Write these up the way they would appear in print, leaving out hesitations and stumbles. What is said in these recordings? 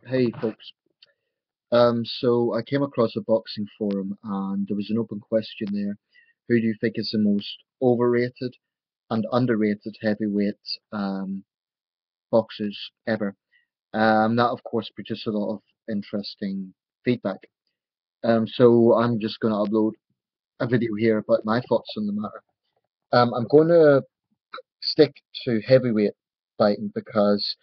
Hey folks, so I came across a boxing forum and there was an open question there. Who do you think is the most overrated and underrated heavyweight boxers ever? That of course produced a lot of interesting feedback. So I'm just going to upload a video here about my thoughts on the matter. I'm going to stick to heavyweight fighting because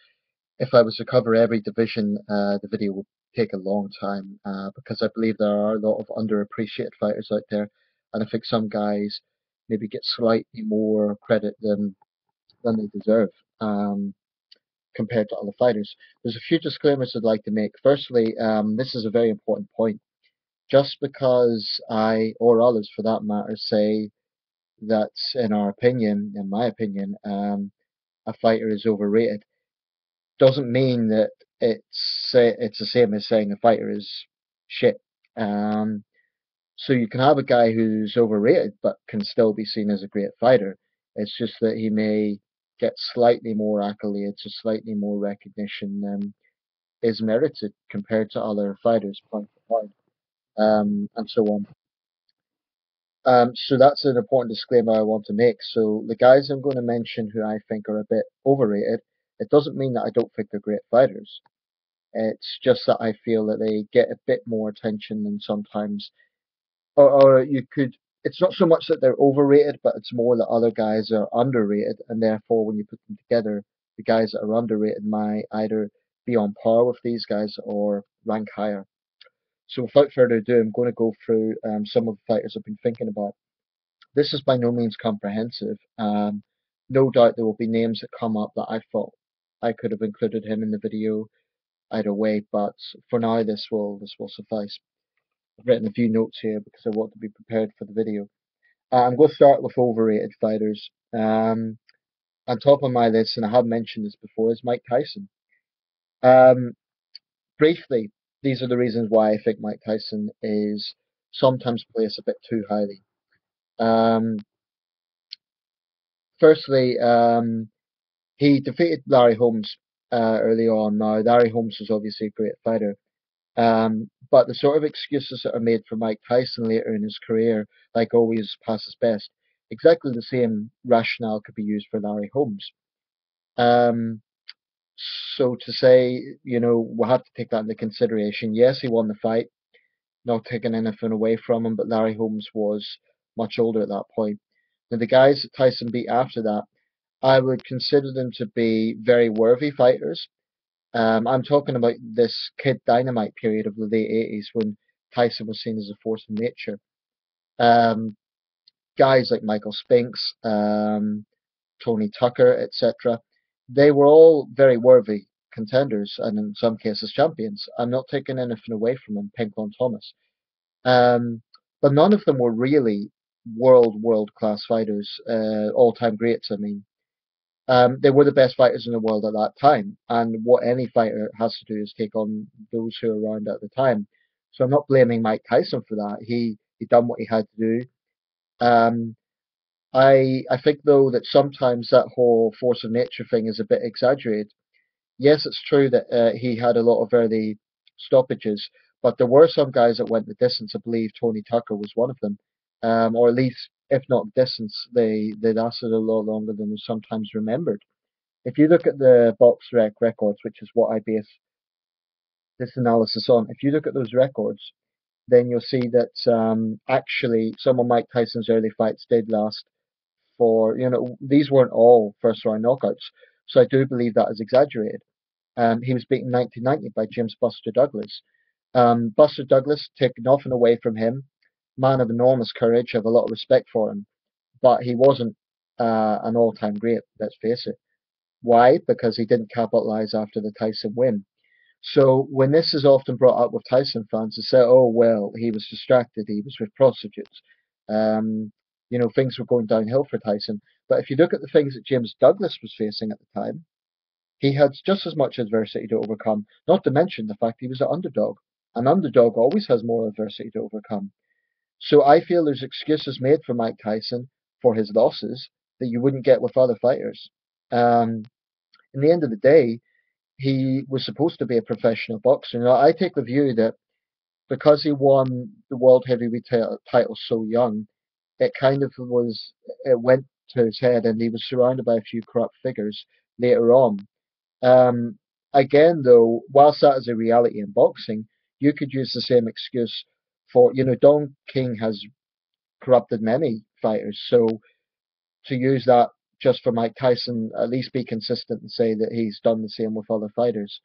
if I was to cover every division, the video would take a long time because I believe there are a lot of underappreciated fighters out there, and I think some guys maybe get slightly more credit than they deserve compared to other fighters. There's a few disclaimers I'd like to make. Firstly, this is a very important point. Just because I, or others for that matter, say that in my opinion, a fighter is overrated doesn't mean that it's the same as saying a fighter is shit. Um, so you can have a guy who's overrated but can still be seen as a great fighter. It's just that he may get slightly more accolades or slightly more recognition than is merited compared to other fighters, point for point, and so on. So that's an important disclaimer I want to make. So the guys I'm going to mention who I think are a bit overrated, it doesn't mean that I don't think they're great fighters. It's just that I feel that they get a bit more attention than sometimes, or you could. It's not so much that they're overrated, but it's more that other guys are underrated, and therefore, when you put them together, the guys that are underrated might either be on par with these guys or rank higher. So, without further ado, I'm going to go through some of the fighters I've been thinking about. This is by no means comprehensive. No doubt there will be names that come up that I thought I could have included him in the video either way, but for now this will suffice. I've written a few notes here because I want to be prepared for the video. I'm going to start with overrated fighters. On top of my list, and I have mentioned this before, is Mike Tyson. Um, Briefly, these are the reasons why I think Mike Tyson is sometimes placed a bit too highly. Um, Firstly, he defeated Larry Holmes early on. Now, Larry Holmes was obviously a great fighter. But the sort of excuses that are made for Mike Tyson later in his career, like always passes best, exactly the same rationale could be used for Larry Holmes. Um, so to say, we'll have to take that into consideration. Yes, he won the fight, not taking anything away from him, but Larry Holmes was much older at that point. Now, the guys that Tyson beat after that, I would consider them to be very worthy fighters. I'm talking about this Kid Dynamite period of the late 80s when Tyson was seen as a force of nature. Um, Guys like Michael Spinks, Tony Tucker, etc., they were all very worthy contenders and in some cases champions. I'm not taking anything away from them, Pinklon Thomas. Um, but none of them were really world class fighters, all time greats. I mean, they were the best fighters in the world at that time, and what any fighter has to do is take on those who were around at the time. So I'm not blaming Mike Tyson for that. He done what he had to do. Um, I think though that sometimes that whole force of nature thing is a bit exaggerated. Yes, it's true that he had a lot of early stoppages, but there were some guys that went the distance. I believe Tony Tucker was one of them, or at least if not distance, they lasted a lot longer than is sometimes remembered. If you look at the BoxRec records, which is what I base this analysis on, if you look at those records, then you'll see that actually some of Mike Tyson's early fights did last for, these weren't all first round knockouts. So I do believe that is exaggerated. He was beaten 1990 by James Buster Douglas. Buster Douglas, take nothing away from him, man of enormous courage, I have a lot of respect for him, but he wasn't an all time great, let's face it. Why? Because he didn't capitalize after the Tyson win. So when this is often brought up with Tyson fans, they say, "Oh well, he was distracted. He was with prostitutes. Um, things were going downhill for Tyson." But if you look at the things that James Douglas was facing at the time, he had just as much adversity to overcome. Not to mention the fact he was an underdog. An underdog always has more adversity to overcome. So I feel there's excuses made for Mike Tyson for his losses that you wouldn't get with other fighters. Um, in the end of the day, he was supposed to be a professional boxer. Now, I take the view that because he won the world heavyweight title so young, it kind of it went to his head, and he was surrounded by a few corrupt figures later on. Um, Again, though, whilst that is a reality in boxing, you could use the same excuse for, Don King has corrupted many fighters, so to use that just for Mike Tyson, at least be consistent and say that he's done the same with other fighters.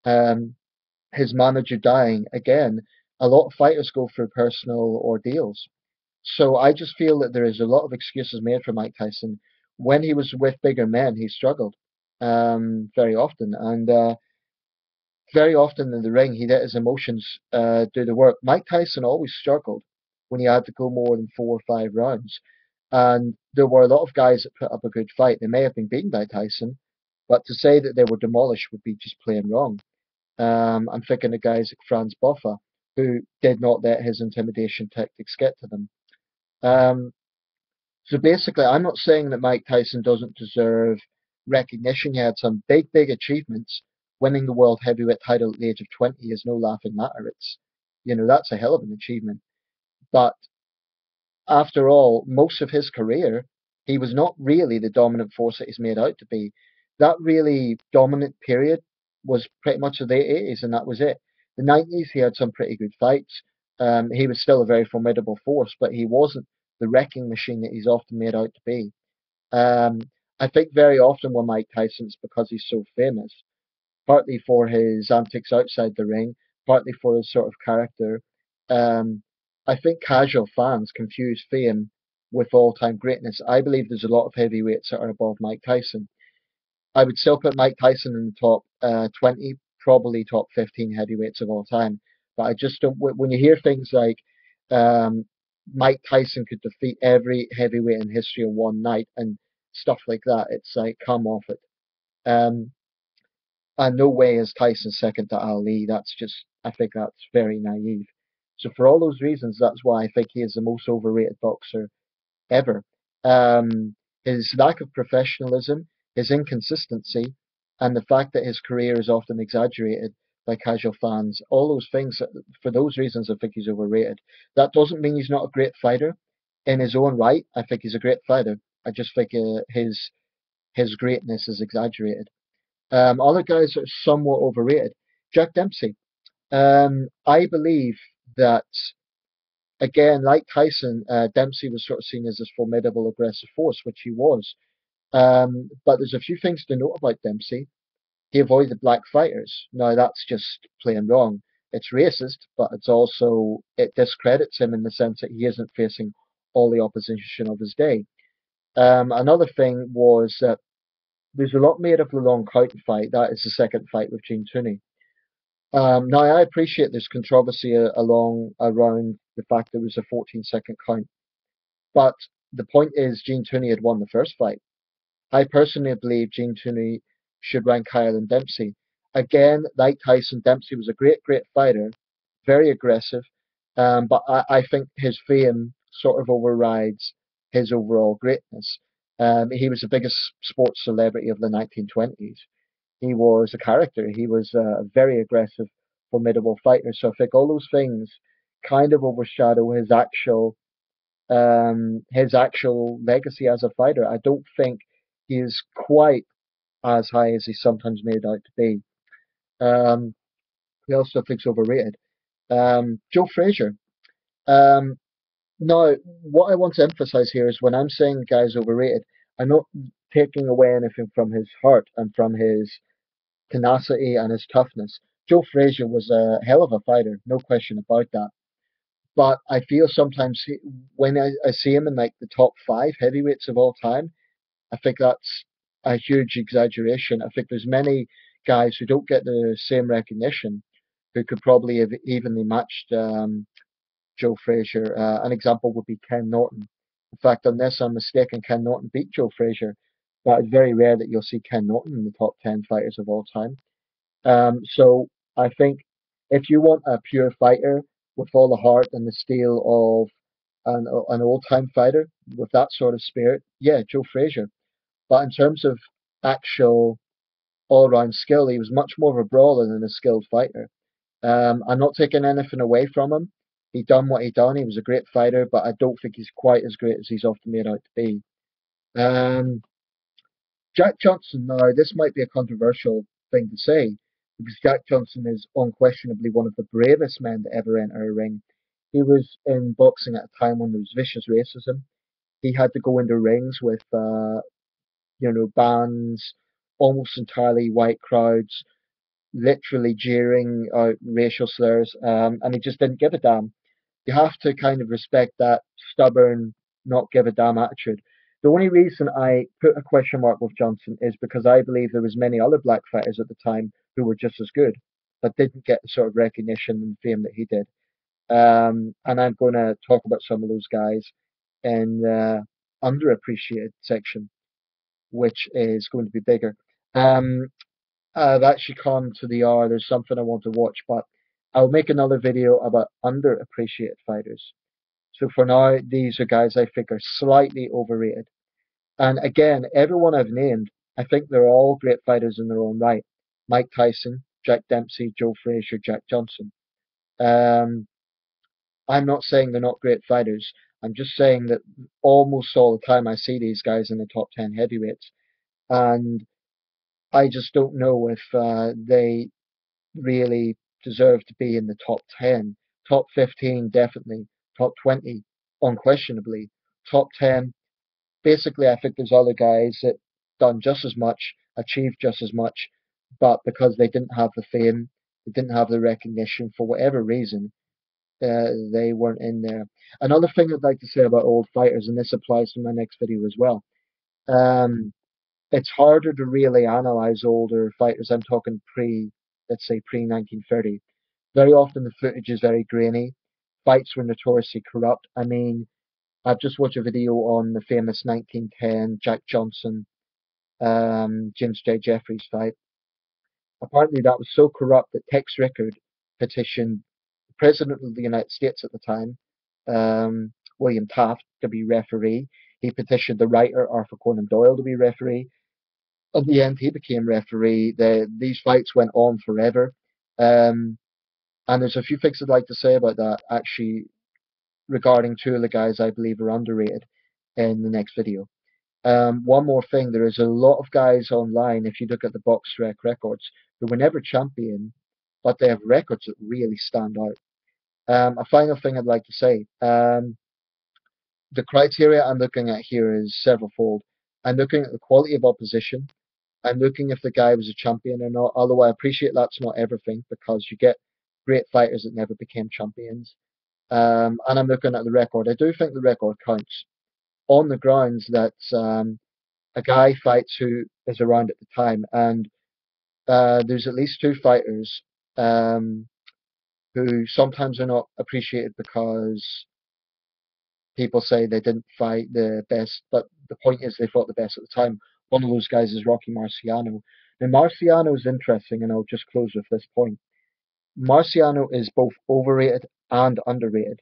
Um, his manager dying, again, a lot of fighters go through personal ordeals. So I just feel that there is a lot of excuses made for Mike Tyson. When he was with bigger men, he struggled very often, and very often in the ring, he let his emotions do the work. Mike Tyson always struggled when he had to go more than 4 or 5 rounds, and there were a lot of guys that put up a good fight. They may have been beaten by Tyson, but to say that they were demolished would be just plain wrong. I'm thinking of guys like Franz Boffa, who did not let his intimidation tactics get to them. Um, so basically, I'm not saying that Mike Tyson doesn't deserve recognition. He had some big, big achievements. Winning the world heavyweight title at the age of 20 is no laughing matter. That's a hell of an achievement. But after all, most of his career, he was not really the dominant force that he's made out to be. That really dominant period was pretty much the 80s, and that was it. The 90s, he had some pretty good fights. He was still a very formidable force, but he wasn't the wrecking machine that he's often made out to be. Um, I think very often with Mike Tyson, it's because he's so famous, partly for his antics outside the ring, partly for his sort of character. Um, I think casual fans confuse fame with all-time greatness. I believe there's a lot of heavyweights that are above Mike Tyson. I would still put Mike Tyson in the top 20, probably top 15 heavyweights of all time. But I just don't. When you hear things like um, Mike Tyson could defeat every heavyweight in history in one night and stuff like that, it's like, come off it. Um, and no way is Tyson second to Ali. I think that's very naive. So for all those reasons, that's why I think he is the most overrated boxer ever. Um, his lack of professionalism, his inconsistency, and the fact that his career is often exaggerated by casual fans, all those things, for those reasons, I think he's overrated. That doesn't mean he's not a great fighter. In his own right, I think he's a great fighter. I just think his greatness is exaggerated. Other guys that are somewhat overrated. Jack Dempsey. I believe that, again, like Tyson, Dempsey was sort of seen as this formidable, aggressive force, which he was. But there's a few things to note about Dempsey. He avoided black fighters. Now, that's just plain wrong. It's racist, but it discredits him in the sense that he isn't facing all the opposition of his day. Another thing was that there's a lot made of the Long Count fight. That is the second fight with Gene Tooney. Now, I appreciate there's controversy around the fact there was a 14-second count, but the point is Gene Tooney had won the first fight. I personally believe Gene Tooney should rank higher than Dempsey. Again, like Tyson, Dempsey was a great, great fighter, very aggressive, but I think his fame sort of overrides his overall greatness. He was the biggest sports celebrity of the 1920s. He was a character. He was a very aggressive, formidable fighter. So I think all those things kind of overshadow his actual legacy as a fighter. I don't think he is quite as high as he's sometimes made out to be. Um, who else do I think's overrated? Joe Frazier. Um, Now, what I want to emphasize here is when I'm saying the guy's overrated, I'm not taking away anything from his heart and from his tenacity and his toughness. Joe Frazier was a hell of a fighter, no question about that. But I feel sometimes when I see him in like the top five heavyweights of all time, I think that's a huge exaggeration. I think there's many guys who don't get the same recognition who could probably have evenly matched Joe Frazier. An example would be Ken Norton. In fact, unless I'm mistaken, Ken Norton beat Joe Frazier. But it's very rare that you'll see Ken Norton in the top 10 fighters of all time. So I think if you want a pure fighter with all the heart and the steel of an old time fighter with that sort of spirit, yeah, Joe Frazier. But in terms of actual all-round skill. He was much more of a brawler than a skilled fighter. I'm not taking anything away from him. He done what he done. He was a great fighter, but I don't think he's quite as great as he's often made out to be. Um, Jack Johnson, now this might be a controversial thing to say, because Jack Johnson is unquestionably one of the bravest men to ever enter a ring. He was in boxing at a time when there was vicious racism. He had to go into rings with, bands, almost entirely white crowds, literally jeering out racial slurs, and he just didn't give a damn. You have to kind of respect that stubborn, not give a damn attitude. The only reason I put a question mark with Johnson is because I believe there was many other black fighters at the time who were just as good, but didn't get the sort of recognition and fame that he did. And I'm going to talk about some of those guys in the underappreciated section, which is going to be bigger. Um, I've actually come to the hour. There's something I want to watch, but I'll make another video about underappreciated fighters. So for now, these are guys I think are slightly overrated. And again, everyone I've named, I think they're all great fighters in their own right. Mike Tyson, Jack Dempsey, Joe Frazier, Jack Johnson. Um, I'm not saying they're not great fighters. I'm just saying that almost all the time I see these guys in the top 10 heavyweights, and I just don't know if they really deserve to be in the top 10. Top 15, definitely. Top 20, unquestionably. Top 10, basically, I think there's other guys that done just as much, achieved just as much, but because they didn't have the fame, they didn't have the recognition for whatever reason, they weren't in there. Another thing I'd like to say about old fighters, and this applies to my next video as well, um, it's harder to really analyze older fighters. I'm talking let's say pre 1930. Very often the footage is very grainy. Fights were notoriously corrupt. I mean, I've just watched a video on the famous 1910 Jack Johnson, James J. Jeffries fight. Apparently, that was so corrupt that Tex Rickard petitioned the President of the United States at the time, William Taft, to be referee. He petitioned the writer Arthur Conan Doyle to be referee. In the end, he became referee. These fights went on forever. Um, and there's a few things I'd like to say about that, actually, regarding two of the guys I believe are underrated in the next video. One more thing, there is a lot of guys online, if you look at the BoxRec records, who were never champion, but they have records that really stand out. A final thing I'd like to say, the criteria I'm looking at here is severalfold. I'm looking at the quality of opposition. I'm looking if the guy was a champion or not, although I appreciate that's not everything because you get great fighters that never became champions. And I'm looking at the record. I do think the record counts on the grounds that a guy fights who is around at the time, and there's at least two fighters who sometimes are not appreciated because people say they didn't fight the best, but the point is they fought the best at the time. One of those guys is Rocky Marciano. Now, Marciano is interesting, and I'll just close with this point. Marciano is both overrated and underrated.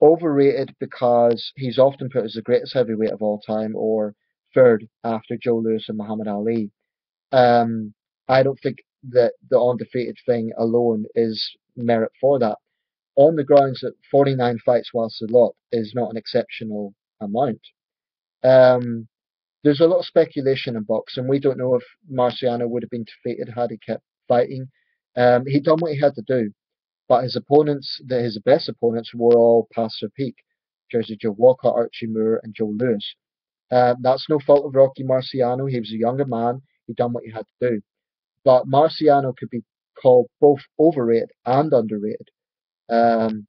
Overrated because he's often put as the greatest heavyweight of all time, or third after Joe Louis and Muhammad Ali. Um, I don't think that the undefeated thing alone is merit for that. On the grounds that 49 fights, whilst a lot, is not an exceptional amount. Um, there's a lot of speculation in boxing. We don't know if Marciano would have been defeated had he kept fighting. He done what he had to do, but his opponents, his best opponents, were all past their peak. Jersey Joe Walker, Archie Moore, and Joe Louis. That's no fault of Rocky Marciano. He was a younger man. He done what he had to do. But Marciano could be called both overrated and underrated. Um,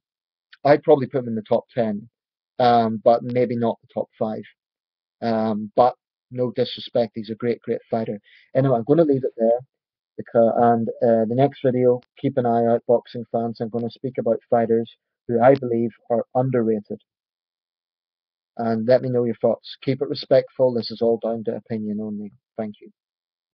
I'd probably put him in the top 10, but maybe not the top 5. But no disrespect, he's a great, great fighter. Anyway, I'm going to leave it there. And the next video, keep an eye out, boxing fans. I'm going to speak about fighters who I believe are underrated. And let me know your thoughts. Keep it respectful. This is all down to opinion only. Thank you.